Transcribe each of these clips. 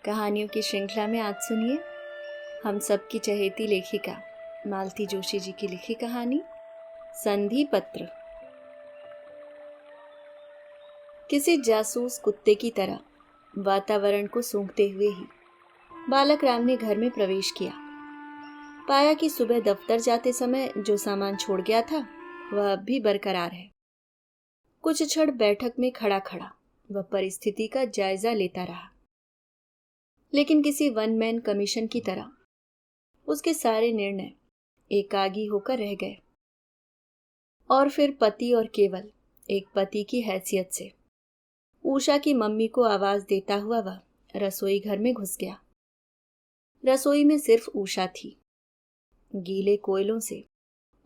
कहानियों की श्रृंखला में आज सुनिए हम सबकी चहेती लेखिका मालती जोशी जी की लिखी कहानी संधि पत्र। किसी जासूस कुत्ते की तरह वातावरण को सूंघते हुए ही बालक राम ने घर में प्रवेश किया। पाया कि सुबह दफ्तर जाते समय जो सामान छोड़ गया था वह अब भी बरकरार है। कुछ क्षण बैठक में खड़ा खड़ा वह परिस्थिति का जायजा लेता रहा, लेकिन किसी वन मैन कमीशन की तरह उसके सारे निर्णय एकागी होकर रह गए। और फिर पति और केवल एक पति की हैसियत से उषा की मम्मी को आवाज देता हुआ वह रसोई घर में घुस गया। रसोई में सिर्फ उषा थी, गीले कोयलों से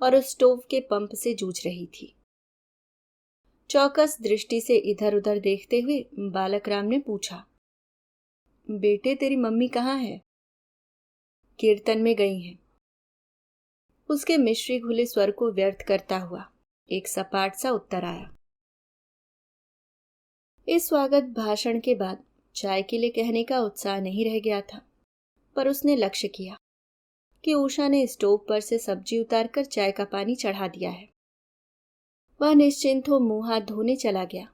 और उस स्टोव के पंप से जूझ रही थी। चौकस दृष्टि से इधर उधर देखते हुए बालक राम ने पूछा, बेटे तेरी मम्मी कहाँ है? कीर्तन में गई हैं। उसके मिश्री घुले स्वर को व्यर्थ करता हुआ एक सपाट सा उत्तर आया। इस स्वागत भाषण के बाद चाय के लिए कहने का उत्साह नहीं रह गया था, पर उसने लक्ष्य किया कि उषा ने स्टोव पर से सब्जी उतारकर चाय का पानी चढ़ा दिया है। वह निश्चिंत हो मुंह हाथ धोने चला गया।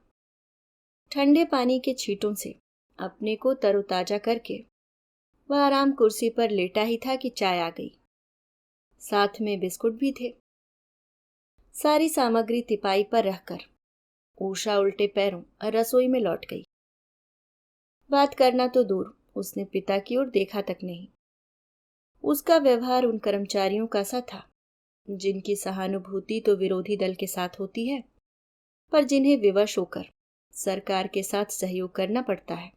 ठंडे पानी के छींटों से अपने को तरोताजा करके वह आराम कुर्सी पर लेटा ही था कि चाय आ गई। साथ में बिस्कुट भी थे। सारी सामग्री तिपाई पर रखकर उषा उल्टे पैरों रसोई में लौट गई। बात करना तो दूर, उसने पिता की ओर देखा तक नहीं। उसका व्यवहार उन कर्मचारियों का सा था जिनकी सहानुभूति तो विरोधी दल के साथ होती है, पर जिन्हें विवश होकर सरकार के साथ सहयोग करना पड़ता है।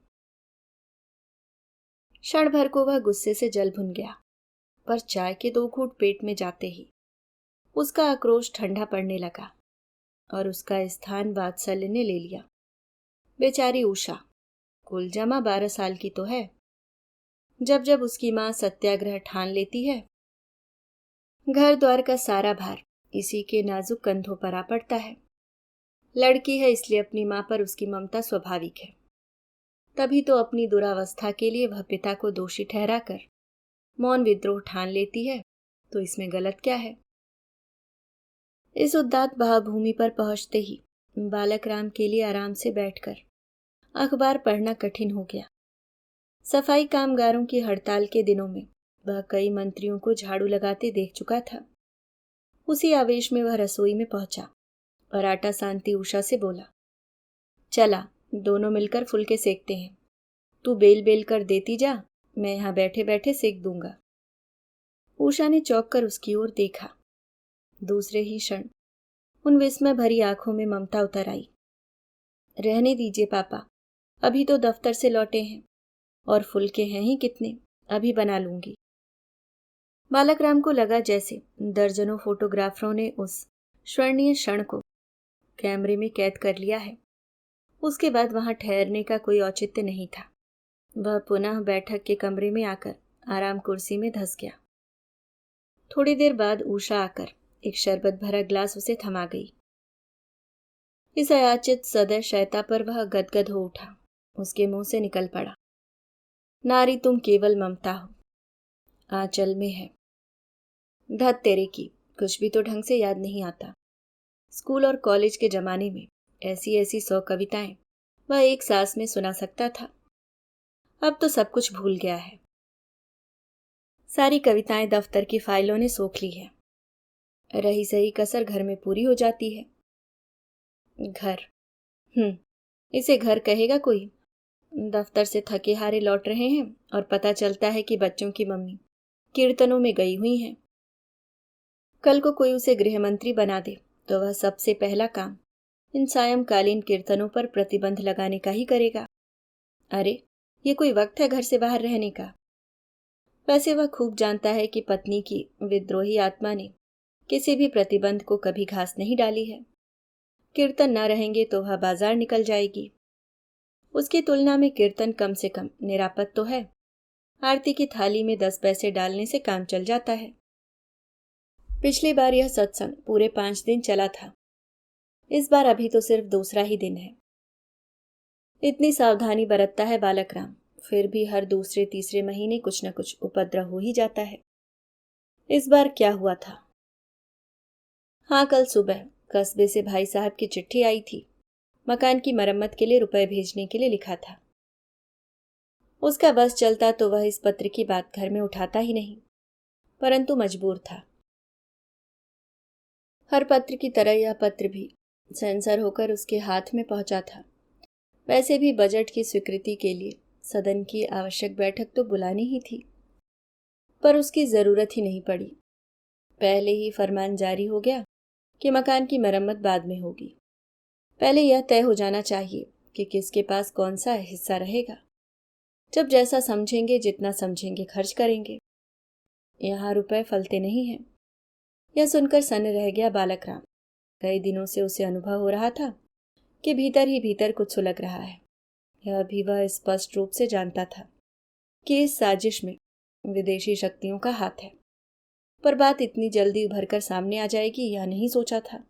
क्षण भर को वह गुस्से से जल भुन गया, पर चाय के 2 घूंट पेट में जाते ही उसका आक्रोश ठंडा पड़ने लगा और उसका स्थान वात्सल्य ने ले लिया। बेचारी उषा कुल जमा 12 साल की तो है। जब जब उसकी मां सत्याग्रह ठान लेती है, घर द्वार का सारा भार इसी के नाजुक कंधों पर आ पड़ता है। लड़की है इसलिए अपनी मां पर उसकी ममता स्वाभाविक है। तभी तो अपनी दुरावस्था के लिए वह पिता को दोषी ठहराकर मौन विद्रोह ठान लेती है, तो इसमें गलत क्या है? इस उदात्त भावभूमि पर पहुंचते ही बालक राम के लिए आराम से बैठकर अखबार पढ़ना कठिन हो गया। सफाई कामगारों की हड़ताल के दिनों में वह कई मंत्रियों को झाड़ू लगाते देख चुका था। उसी आवेश में वह रसोई में पहुंचा और आटा सानती उषा से बोला, चला दोनों मिलकर फुलके सेकते हैं। तू बेल बेल कर देती जा, मैं यहां बैठे बैठे सेक दूंगा। उषा ने चौंक कर उसकी ओर देखा। दूसरे ही क्षण उन विस्मय भरी आंखों में ममता उतर आई। रहने दीजिए पापा, अभी तो दफ्तर से लौटे हैं और फुलके हैं ही कितने, अभी बना लूंगी। बालक राम को लगा जैसे दर्जनों फोटोग्राफरों ने उस स्वर्णीय क्षण को कैमरे में कैद कर लिया है। उसके बाद वहां ठहरने का कोई औचित्य नहीं था। वह पुनः बैठक के कमरे में आकर आराम कुर्सी में धंस गया। थोड़ी देर बाद उषा आकर एक शरबत भरा ग्लास उसे थमा गई। इस अयाचित सदैव शैता पर वह गदगद हो उठा। उसके मुंह से निकल पड़ा, नारी तुम केवल ममता हो, आंचल में है। धत तेरे की, कुछ भी तो ढंग से याद नहीं आता। स्कूल और कॉलेज के जमाने में ऐसी ऐसी 100 कविताएं वह एक सांस में सुना सकता था। अब तो सब कुछ भूल गया है। सारी कविताएं दफ्तर की फाइलों ने सोख ली है। रही सही कसर घर में पूरी हो जाती है। घर, इसे घर कहेगा कोई? दफ्तर से थके हारे लौट रहे हैं और पता चलता है कि बच्चों की मम्मी कीर्तनों में गई हुई हैं। कल को कोई उसे गृह मंत्री बना दे तो वह सबसे पहला काम इन सायंकालीन कीर्तनों पर प्रतिबंध लगाने का ही करेगा। अरे, ये कोई वक्त है घर से बाहर रहने का? वैसे वह खूब जानता है कि पत्नी की विद्रोही आत्मा ने किसी भी प्रतिबंध को कभी घास नहीं डाली है। कीर्तन न रहेंगे तो वह बाजार निकल जाएगी। उसकी तुलना में कीर्तन कम से कम निरापद तो है। आरती की थाली में 10 पैसे डालने से काम चल जाता है। पिछली बार यह सत्संग पूरे 5 दिन चला था। इस बार अभी तो सिर्फ दूसरा ही दिन है। इतनी सावधानी बरतता है बालक राम, फिर भी हर दूसरे तीसरे महीने कुछ न कुछ उपद्रव हो ही जाता है। इस बार क्या हुआ था? हाँ, कल सुबह कस्बे से भाई साहब की चिट्ठी आई थी। मकान की मरम्मत के लिए रुपए भेजने के लिए लिखा था। उसका बस चलता तो वह इस पत्र की बात घर में उठाता ही नहीं, परंतु मजबूर था। हर पत्र की तरह यह पत्र भी सेंसर होकर उसके हाथ में पहुंचा था। वैसे भी बजट की स्वीकृति के लिए सदन की आवश्यक बैठक तो बुलानी ही थी, पर उसकी जरूरत ही नहीं पड़ी। पहले ही फरमान जारी हो गया कि मकान की मरम्मत बाद में होगी। पहले यह तय हो जाना चाहिए कि किसके पास कौन सा हिस्सा रहेगा। जब जैसा समझेंगे, जितना समझेंगे खर्च करेंगे। यहाँ रुपए फलते नहीं हैं। यह सुनकर सन्न रह गया बालक राम। कई दिनों से उसे अनुभव हो रहा था कि भीतर ही भीतर कुछ सुलग रहा है। यह भी वह स्पष्ट रूप से जानता था कि इस साजिश में विदेशी शक्तियों का हाथ है, पर बात इतनी जल्दी उभर कर सामने आ जाएगी यह नहीं सोचा था।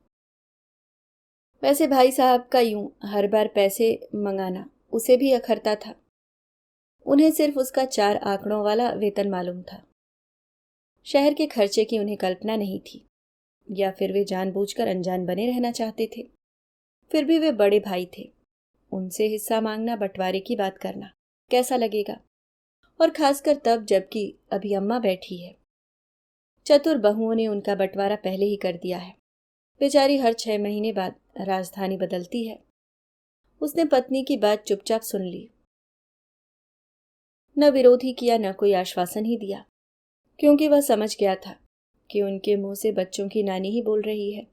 वैसे भाई साहब का यूं हर बार पैसे मंगाना उसे भी अखरता था। उन्हें सिर्फ उसका 4 आंकड़ों वाला वेतन मालूम था। शहर के खर्चे की उन्हें कल्पना नहीं थी, या फिर वे जानबूझकर अनजान बने रहना चाहते थे। फिर भी वे बड़े भाई थे। उनसे हिस्सा मांगना, बंटवारे की बात करना कैसा लगेगा? और खासकर तब जबकि अभी अम्मा बैठी है। चतुर बहुओं ने उनका बंटवारा पहले ही कर दिया है। बेचारी हर 6 महीने बाद राजधानी बदलती है। उसने पत्नी की बात चुपचाप सुन ली। न विरोध ही किया, न कोई आश्वासन ही दिया, क्योंकि वह समझ गया था कि उनके मुंह से बच्चों की नानी ही बोल रही है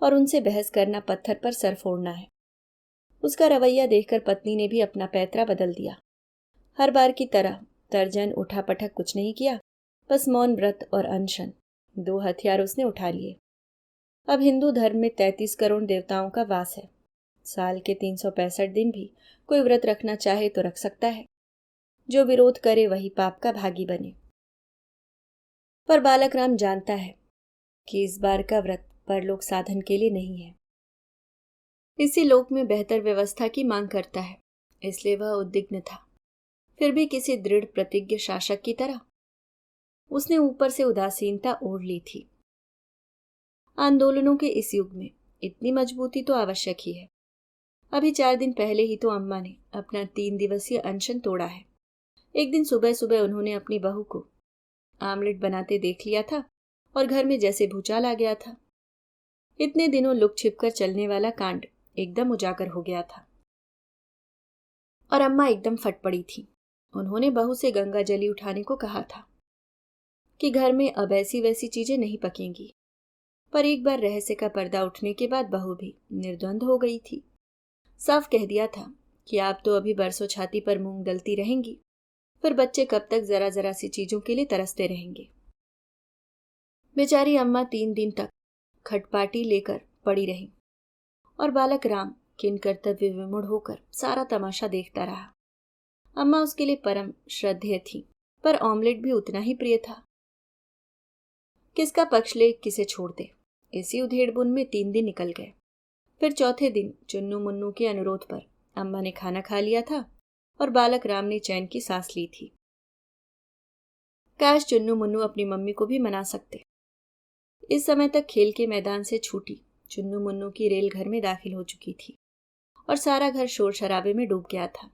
और उनसे बहस करना पत्थर पर सर फोड़ना है। उसका रवैया देखकर पत्नी ने भी अपना पैतरा बदल दिया। हर बार की तरह तर्जन उठापटक कुछ नहीं किया, बस मौन व्रत और अनशन, 2 हथियार उसने उठा लिए। अब हिंदू धर्म में 33 करोड़ देवताओं का वास है। साल के 365 दिन भी कोई व्रत रखना चाहे तो रख सकता है। जो विरोध करे वही पाप का भागी बने। पर बालक राम जानता है कि इस बार का व्रत परलोक साधन के लिए नहीं है। इसी लोक में बेहतर व्यवस्था की मांग करता है, इसलिए वह उद्विग्न था। फिर भी किसी दृढ़ प्रतिज्ञ शासक की तरह उसने ऊपर से उदासीनता ओढ़ ली थी। आंदोलनों के इस युग में इतनी मजबूती तो आवश्यक ही है। अभी 4 दिन पहले ही तो अम्मा ने अपना 3 दिवसीय अनशन तोड़ा है। एक दिन सुबह सुबह उन्होंने अपनी बहू को आमलेट बनाते देख लिया था और घर में जैसे भूचाल आ गया था। इतने दिनों लुक छिपकर चलने वाला कांड एकदम उजागर हो गया था और अम्मा एकदम फट पड़ी थी। उन्होंने बहू से गंगा जली उठाने को कहा था कि घर में अब ऐसी वैसी चीजें नहीं पकेंगी, पर एक बार रहस्य का पर्दा उठने के बाद बहू भी निर्द्वंद हो गई थी। साफ कह दिया था कि आप तो अभी बरसों छाती पर मूंग दलती रहेंगी, फिर बच्चे कब तक जरा जरा सी चीजों के लिए तरसते रहेंगे। बेचारी अम्मा 3 दिन तक खटपाटी लेकर पड़ी रही और बालक राम किन कर्तव्य विमूढ़ होकर सारा तमाशा देखता रहा। अम्मा उसके लिए परम श्रद्धेय थी, पर ऑमलेट भी उतना ही प्रिय था। किसका पक्ष ले किसे छोड़ दे, इसी उधेड़बुन में 3 दिन निकल गए। फिर चौथे दिन चुन्नू मुन्नू के अनुरोध पर अम्मा ने खाना खा लिया था और बालक राम ने चैन की सांस ली थी। काश चुन्नू मुन्नू अपनी मम्मी को भी मना सकते। इस समय तक खेल के मैदान से छूटी चुन्नू मुन्नू की रेल घर में दाखिल हो चुकी थी और सारा घर शोर शराबे में डूब गया था।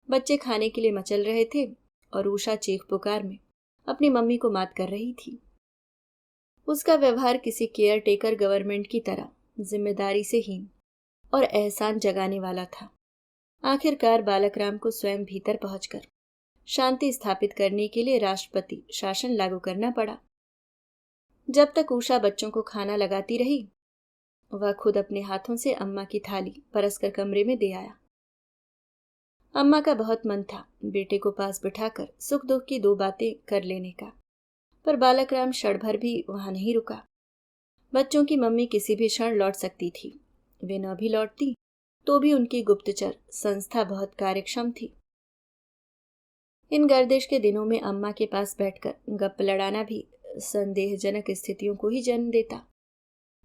बच्चे खाने के लिए मचल रहे थे और उषा चीख पुकार में अपनी मम्मी को मात कर रही थी। उसका व्यवहार किसी केयर टेकर गवर्नमेंट की तरह जिम्मेदारी से हीन और एहसान जगाने वाला था। आखिरकार बालक राम को स्वयं भीतर पहुंचकर शांति स्थापित करने के लिए राष्ट्रपति शासन लागू करना पड़ा। जब तक उषा बच्चों को खाना लगाती रही, वह खुद अपने हाथों से अम्मा की थाली परसकर कमरे में दे आया। अम्मा का बहुत मन था बेटे को पास बिठाकर सुख दुख की 2 बातें कर लेने का, पर बालक राम क्षण भर भी वहां नहीं रुका। बच्चों की मम्मी किसी भी क्षण लौट सकती थी। वे न भी लौटती तो भी उनकी गुप्तचर संस्था बहुत कार्यक्षम थी। इन गर्दिश के दिनों में अम्मा के पास बैठकर गप लड़ाना भी संदेहजनक स्थितियों को ही जन्म देता।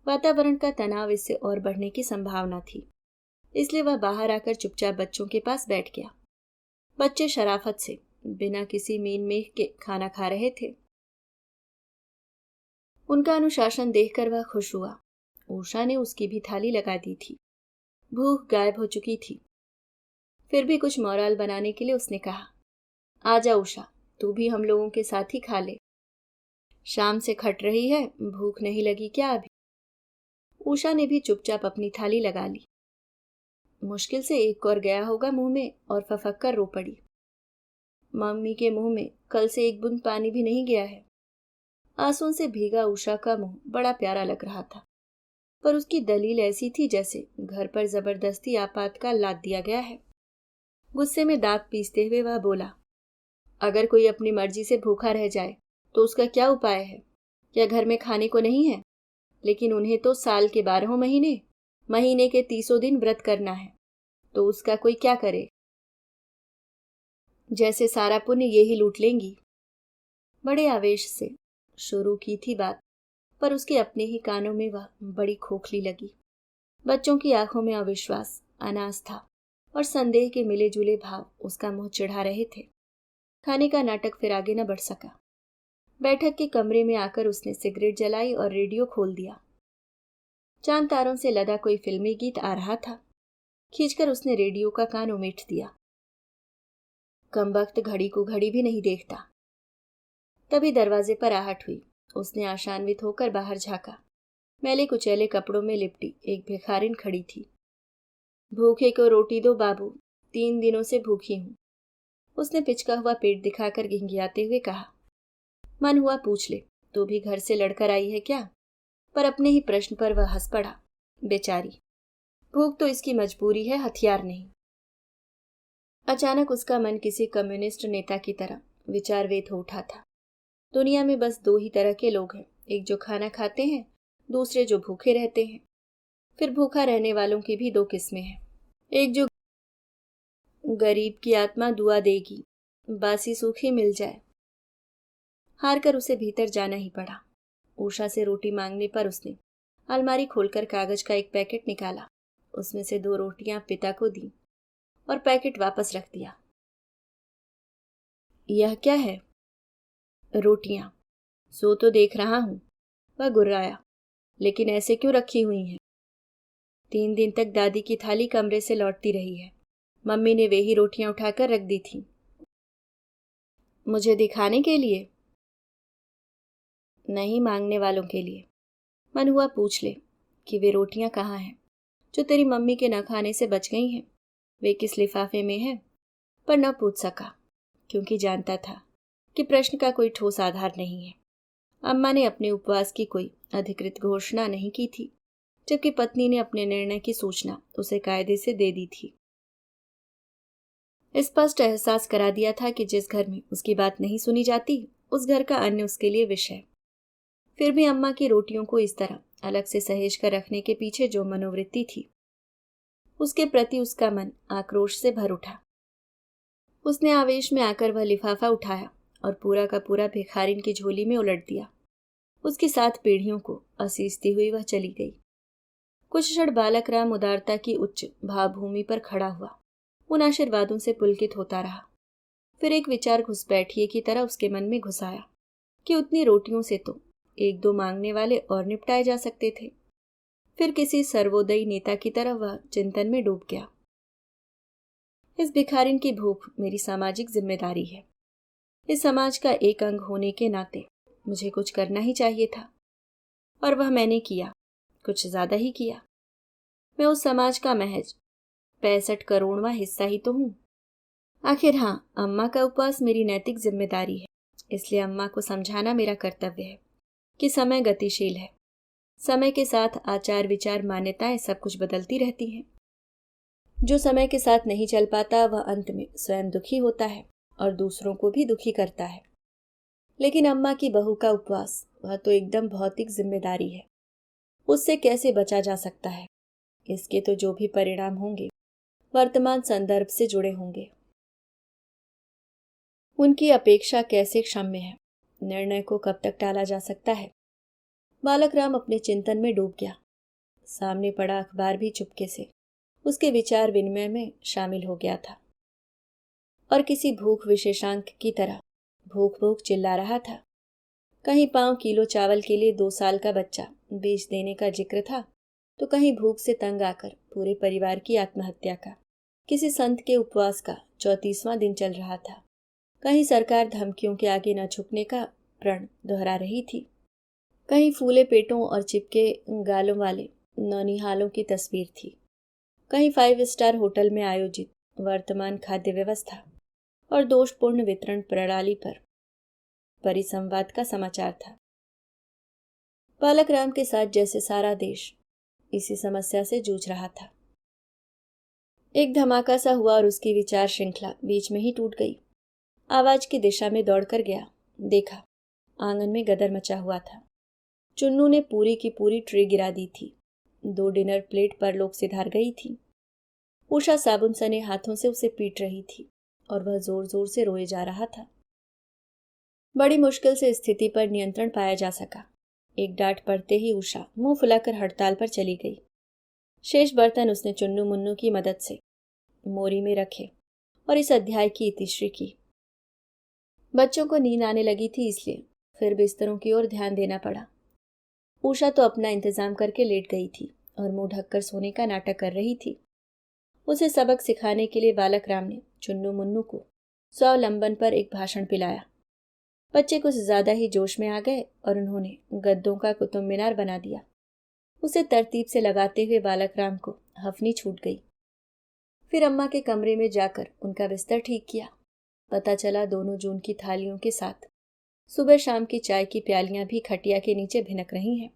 वातावरण का तनाव इससे और बढ़ने की संभावना थी, इसलिए वह बाहर आकर चुपचाप बच्चों के पास बैठ गया। बच्चे शराफत से बिना किसी मीन मेख के खाना खा रहे थे। उनका अनुशासन देखकर वह खुश हुआ। उषा ने उसकी भी थाली लगा दी थी। भूख गायब हो चुकी थी। फिर भी कुछ मोराल बनाने के लिए उसने कहा, आजा उषा, तू भी हम लोगों के साथ ही खा ले। शाम से खट रही है, भूख नहीं लगी क्या अभी? उषा ने भी चुपचाप अपनी थाली लगा ली। मुश्किल से एक और गया होगा मुंह में और फफक कर रो पड़ी। मम्मी के मुंह में कल से एक बूंद पानी भी नहीं गया है। आंसुओं से भीगा उषा का मुंह बड़ा प्यारा लग रहा था, पर उसकी दलील ऐसी थी जैसे घर पर जबरदस्ती आपातकाल लाद दिया गया है। गुस्से में दांत पीसते हुए वह बोला, अगर कोई अपनी मर्जी से भूखा रह जाए तो उसका क्या उपाय है? क्या घर में खाने को नहीं है? लेकिन उन्हें तो साल के 12 महीने, महीने के 30 दिन व्रत करना है, तो उसका कोई क्या करे? जैसे सारा पुण्य ये ही लूट लेंगी। बड़े आवेश से शुरू की थी बात, पर उसके अपने ही कानों में वह बड़ी खोखली लगी। बच्चों की आंखों में अविश्वास, अनास्था और संदेह के मिले जुले भाव उसका मुंह चिढ़ा रहे थे। खाने का नाटक फिर आगे न बढ़ सका। बैठक के कमरे में आकर उसने सिगरेट जलाई और रेडियो खोल दिया। चांद तारों से लदा कोई फिल्मी गीत आ रहा था। खींचकर उसने रेडियो का कान उमेट दिया। कमबख्त घड़ी को घड़ी भी नहीं देखता। तभी दरवाजे पर आहट हुई। उसने आशान्वित होकर बाहर झांका। मैले कुचैले कपड़ों में लिपटी एक भिखारिन खड़ी थी। भूखे को रोटी दो बाबू, 3 दिनों से भूखी हूं। उसने पिचका हुआ पेट दिखाकर घिंघियाते हुए कहा। मन हुआ पूछ ले, तू भी घर से लड़कर आई है क्या? पर अपने ही प्रश्न पर वह हंस पड़ा। बेचारी, भूख तो इसकी मजबूरी है, हथियार नहीं। अचानक उसका मन किसी कम्युनिस्ट नेता की तरह विचारवेत हो उठा था। दुनिया में बस 2 ही तरह के लोग हैं, एक जो खाना खाते हैं, दूसरे जो भूखे रहते हैं। फिर भूखा रहने वालों की भी 2 किस्में हैं। एक जो गरीब की आत्मा दुआ देगी, बासी सूखी मिल जाए। हार कर उसे भीतर जाना ही पड़ा। उषा से रोटी मांगने पर उसने अलमारी खोलकर कागज का एक पैकेट निकाला। उसमें से 2 रोटियां पिता को दी और पैकेट वापस रख दिया। यह क्या है? रोटियां। सो तो देख रहा हूं, वह गुर्राया। लेकिन ऐसे क्यों रखी हुई हैं? 3 दिन तक दादी की थाली कमरे से लौटती रही है। मम्मी ने वे ही रोटियां उठाकर रख दी थी। मुझे दिखाने के लिए? नहीं, मांगने वालों के लिए। मन हुआ पूछ ले कि वे रोटियां कहाँ हैं जो तेरी मम्मी के न खाने से बच गई हैं। वे किस लिफाफे में हैं? पर न पूछ सका, क्योंकि जानता था कि प्रश्न का कोई ठोस आधार नहीं है। अम्मा ने अपने उपवास की कोई अधिकृत घोषणा नहीं की थी, जबकि पत्नी ने अपने निर्णय की सूचना उसे कायदे से दे दी थी। स्पष्ट एहसास करा दिया था कि जिस घर में उसकी बात नहीं सुनी जाती, उस घर का अन्न उसके लिए विष है। फिर भी अम्मा की रोटियों को इस तरह अलग से सहेज कर रखने के पीछे जो मनोवृत्ति थी, उसके प्रति उसका मन आक्रोश से भर उठा। उसने आवेश में आकर वह लिफाफा उठाया और पूरा का पूरा भिखारिन की झोली में उलट दिया। उसकी 7 पीढ़ियों को असीसती हुई वह चली गई। कुछ क्षण बालक राम उदारता की उच्च भावभूमि पर खड़ा हुआ, उन आशीर्वादों से पुलकित होता रहा। फिर एक विचार घुसपैठिए की तरह उसके मन में घुस आया कि उतनी रोटियों से तो 1-2 मांगने वाले और निपटाए जा सकते थे। फिर किसी सर्वोदयी नेता की तरह वह चिंतन में डूब गया। इस भिखारिन की भूख मेरी सामाजिक जिम्मेदारी है। इस समाज का एक अंग होने के नाते मुझे कुछ करना ही चाहिए था, और वह मैंने किया, कुछ ज्यादा ही किया। मैं उस समाज का महज 65 करोड़वां हिस्सा ही तो हूं। आखिर हाँ, अम्मा का उपवास मेरी नैतिक जिम्मेदारी है, इसलिए अम्मा को समझाना मेरा कर्तव्य है कि समय गतिशील है। समय के साथ आचार विचार मान्यताएं सब कुछ बदलती रहती हैं। जो समय के साथ नहीं चल पाता वह अंत में स्वयं दुखी होता है और दूसरों को भी दुखी करता है। लेकिन अम्मा की बहू का उपवास, वह तो एकदम भौतिक जिम्मेदारी है। उससे कैसे बचा जा सकता है? इसके तो जो भी परिणाम होंगे वर्तमान संदर्भ से जुड़े होंगे। उनकी अपेक्षा कैसे क्षम्य है? निर्णय को कब तक टाला जा सकता है? बालक राम अपने चिंतन में डूब गया। सामने पड़ा अखबार भी चुपके से उसके विचार विनिमय में शामिल हो गया था। और किसी भूख विशेषांक की तरह भूख भूख चिल्ला रहा था। कहीं 5 किलो चावल के लिए 2 साल का बच्चा बेच देने का जिक्र था, तो कहीं भूख से तंग आकर पूरे परिवार की आत्महत्या का, किसी संत के उपवास का 34वां दिन चल रहा था। कहीं सरकार धमकियों के आगे न झुकने का प्रण दोहरा रही थी, कहीं फूले पेटों और चिपके गालों वाले नौनिहालों की तस्वीर थी, कहीं 5 स्टार होटल में आयोजित वर्तमान खाद्य व्यवस्था और दोषपूर्ण वितरण प्रणाली पर परिसंवाद का समाचार था। बालक राम के साथ जैसे सारा देश इसी समस्या से जूझ रहा था। एक धमाका सा हुआ और उसकी विचार श्रृंखला बीच में ही टूट गई। आवाज की दिशा में दौड़कर गया, देखा आंगन में गदर मचा हुआ था। चुन्नू ने पूरी की पूरी ट्रे गिरा दी थी। 2 डिनर प्लेट परलोक सिधार गई थी। उषा साबुन सने हाथों से उसे पीट रही थी और वह जोर जोर से रोए जा रहा था। बड़ी मुश्किल से स्थिति पर नियंत्रण पाया जा सका। एक डांट पड़ते ही उषा मुंह फुलाकर हड़ताल पर चली गई। शेष बर्तन उसने चुन्नू मुन्नू की मदद से मोरी में रखे और इस अध्याय की इतिश्री की। बच्चों को नींद आने लगी थी, इसलिए फिर बिस्तरों की ओर ध्यान देना पड़ा। उषा तो अपना इंतजाम करके लेट गई थी और मुंह ढककर सोने का नाटक कर रही थी। उसे सबक सिखाने के लिए बालक राम ने चुन्नू मुन्नू को स्वावलंबन पर एक भाषण पिलाया। बच्चे कुछ ज्यादा ही जोश में आ गए और उन्होंने गद्दों का कुतुब मीनार बना दिया। उसे तरतीब से लगाते हुए बालक राम को हफनी छूट गई। फिर अम्मा के कमरे में जाकर उनका बिस्तर ठीक किया। पता चला दोनों जून की थालियों के साथ सुबह शाम की चाय की प्यालियां भी खटिया के नीचे भिनक रही हैं।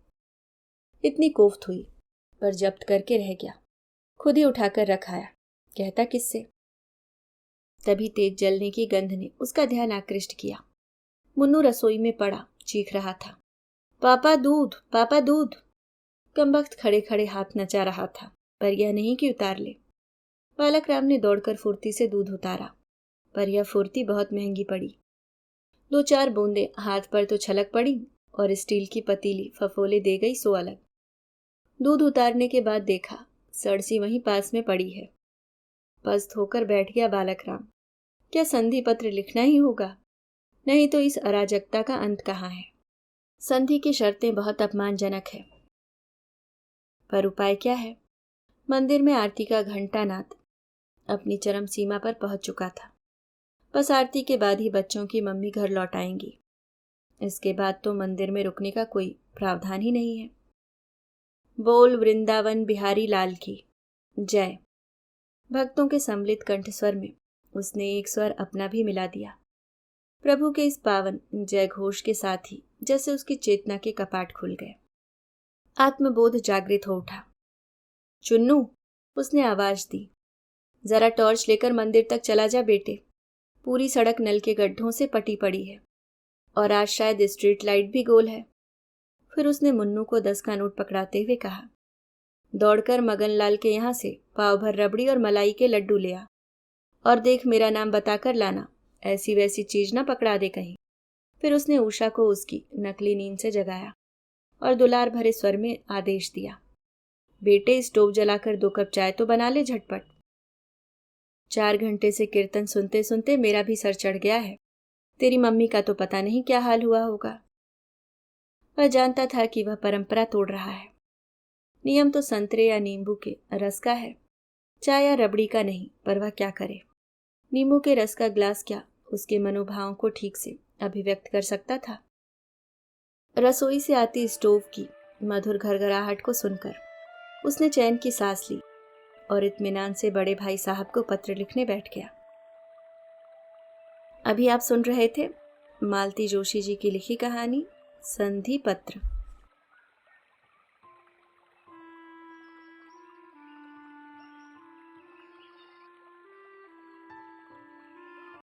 इतनी कोफ्त हुई पर जब्त करके रह गया, खुद ही उठाकर रखाया, कहता किससे। तभी तेज जलने की गंध ने उसका ध्यान आकृष्ट किया। मुन्नू रसोई में पड़ा चीख रहा था, पापा दूध, पापा दूध। कमबख्त खड़े खड़े हाथ नचा रहा था, पर यह नहीं कि उतार ले। बालक राम ने दौड़कर फुर्ती से दूध उतारा, पर यह फुर्ती बहुत महंगी पड़ी। 2-4 बूंदें हाथ पर तो छलक पड़ी और स्टील की पतीली फफोले दे गई सो अलग। दूध उतारने के बाद देखा सड़सी वहीं पास में पड़ी है। पस्त होकर बैठ गया बालक राम। क्या संधि पत्र लिखना ही होगा? नहीं तो इस अराजकता का अंत कहाँ है? संधि की शर्तें बहुत अपमानजनक है, पर उपाय क्या है? मंदिर में आरती का घंटानाद अपनी चरम सीमा पर पहुंच चुका था। बस आरती के बाद ही बच्चों की मम्मी घर लौट आएंगी। इसके बाद तो मंदिर में रुकने का कोई प्रावधान ही नहीं है। बोल वृंदावन बिहारी लाल की जय। भक्तों के सम्मिलित कंठस्वर में उसने एक स्वर अपना भी मिला दिया। प्रभु के इस पावन जय घोष के साथ ही जैसे उसकी चेतना के कपाट खुल गए। आत्मबोध जागृत हो उठा। चुन्नू, उसने आवाज दी, जरा टॉर्च लेकर मंदिर तक चला जा बेटे। पूरी सड़क नल के गड्ढों से पटी पड़ी है और आज शायद स्ट्रीट लाइट भी गोल है। फिर उसने मुन्नू को 10 का नोट पकड़ाते हुए कहा, दौड़कर मगनलाल के यहाँ से पाव भर रबड़ी और मलाई के लड्डू ले आ, और देख मेरा नाम बताकर लाना, ऐसी वैसी चीज ना पकड़ा दे कहीं। फिर उसने उषा को उसकी नकली नींद से जगाया और दुलार भरे स्वर में आदेश दिया, बेटे स्टोव जलाकर 2 कप चाय तो बना ले झटपट। 4 घंटे से कीर्तन सुनते सुनते मेरा भी सर चढ़ गया है। तेरी मम्मी का तो पता नहीं क्या हाल हुआ होगा। वह जानता था कि वह परंपरा तोड़ रहा है। नियम तो संतरे या नींबू के रस का है, चाय या रबड़ी का नहीं, पर वह क्या करे। नींबू के रस का ग्लास क्या उसके मनोभावों को ठीक से अभिव्यक्त कर सकता था। रसोई से आती स्टोव की मधुर घरघराहट को सुनकर उसने चैन की सांस ली और इत्मीनान से बड़े भाई साहब को पत्र लिखने बैठ गया। अभी आप सुन रहे थे मालती जोशी जी की लिखी कहानी संधि पत्र।